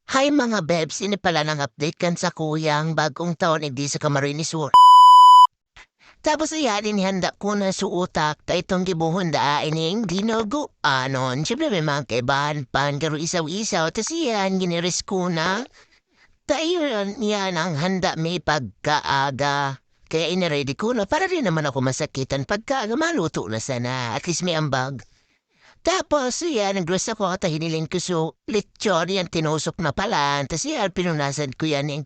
Hi mga bebs, ini pala ng update kan sa kuyang bagong taon hindi sa Camarines Sur. Tapos ayan, inihanda ko na suutak ta itong gibuhon da ining dinogo. Anon, siyempre may mga kaibahan pan garo isaw-isaw. Tas iyan, giniris ko na. Tayo yan ang handa may pagkaaga. Kaya iniready ko na para rin naman ako masakitan pagkaaga maluto na sana. At least may ambag. Tapos, yan, nag-dress ako at hiniling ko so, lechon yan, tinusok na pala. Tapos yan, pinunasan ko yan yung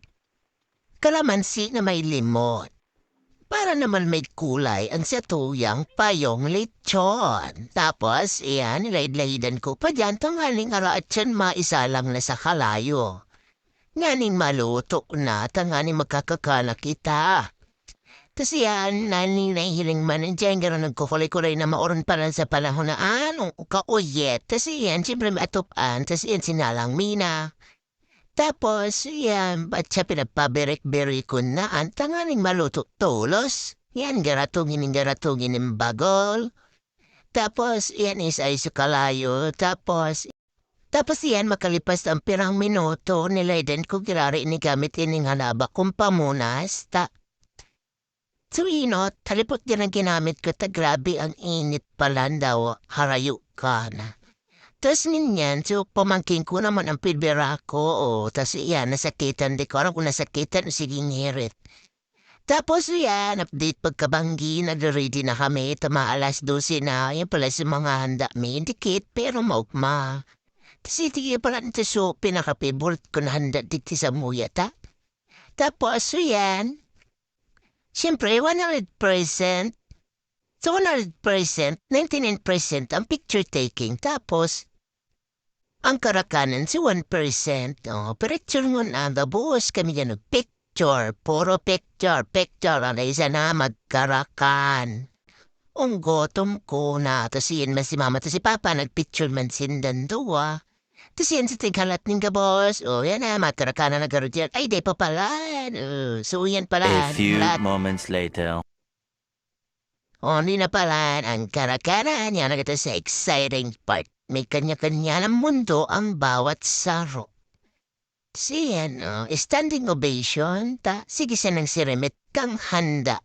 kalamansi na may limon. Para naman may kulay ang satuyang payong lechon. Tapos, yan, nilaid-laidan ko pa dyan tanghaling ara at yan maisalang na sa kalayo. Nganing maluto na, tanganing magkakakala kita. Tas yan, nahihiling man, dyan gano'n nagkukulay-kulay na maoron pa lang sa panahon na anong kauyet. Tas yan, siyempre matupan, tas yan sinalang mina. Tapos, yan, ba't siya pinapabirik-birik ko na ang tanganing maluto tulos? Yan, garatungin ng bagol. Tapos, yan is ay sukalayo. Tapos yan, makalipas ang pirang minuto, nilayden ko girari ni gamit ining hanaba kung pamunas. So, talipot din ang ginamit ko ta grabe ang init pala daw, harayo ka na. Tapos ninyan, so pamangking ko naman ang pilbera ko, tapos yan, nasakitan di ko, alam kung nasakitan, sige ngirit. Tapos yan, update pagkabanggi, nag-ready na kami, tama alas 12 na, yan pala sa mga handa, may indicate, pero maukma. Kasi tigil pala nito so, pinaka-favorite ko na handa dito sa muyata. Tapos yan, siyempre, 100%. So, 100%, 99% ang picture taking. Tapos, ang karakanan si 1%. Pero tiyungon ang buhos kami yan picture. Puro picture. Ang isa na magkarakan. Ang gotom ko na. Tapos yan man si mama. Tapos si papa nagpicture man sindan doa. Tapos yan sa tighalat ng gabos. Yan na, magkarakanan na garo dyan. Ay, di pa pala. So, yan pala. A few Lahat. moments later. Hindi na pala ang karakaran niya na sa exciting part. May kanya-kanya ng mundo ang bawat saro. Siyan, standing ovation, sige siya ng sirimet kang handa,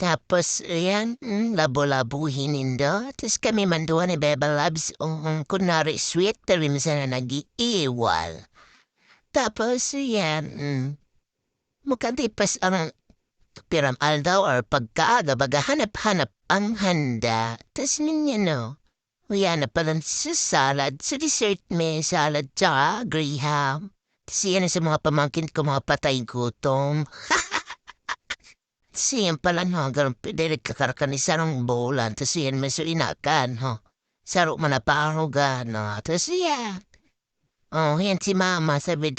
Tapos, yan, labo-labuhin nindo. Tapos kami manduan ni Beba Labs, kunwari sweet, pero minsan na nag-iiwal. Tapos, yan, mukhang tipas ang piram aldaw or pagkaaga baga hanap-hanap ang handa. Tas niya no. Uya na pala sa salad. Sa dessert may salad tsaka graham. Tas yan sa mga pamangkin ko mga patay gutom. Tas yan pala no. Ganun pidirig kakarkan ni sarong bolan. Tas yan may inakan ho. Saro manaparugan no. Tas yan. Yan si mama sabi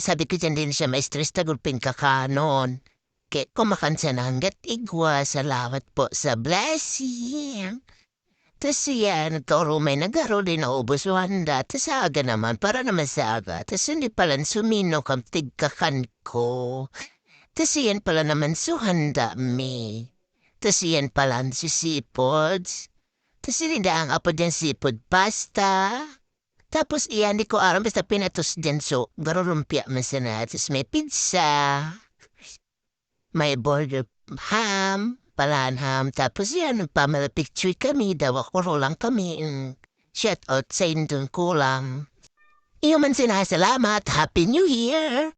sabi ko dyan din siya may stress tagulpin kakanon. Kaya kumakansa na hanggat igwa, salamat po sa blessing. Tas yan, nagkaurumay nagaro din na ubos wanda. Tas aga naman, para naman sa aga. Tas hindi pala sumino kam tigkakan ko. Tas yan pala naman suhanda me. Tas yan pala si seafoods. Tas hindi ang apo dyan seafood pasta. Tapos iyan di ko aram basta pinatos dyan so, garo lumpia masana. Tas may pizza. May burger ham, palanham, tapos yan, pamela picture kami, daw ako lang kami, shout out sa indon kulang. Iyo man sinasalamat, Happy New Year!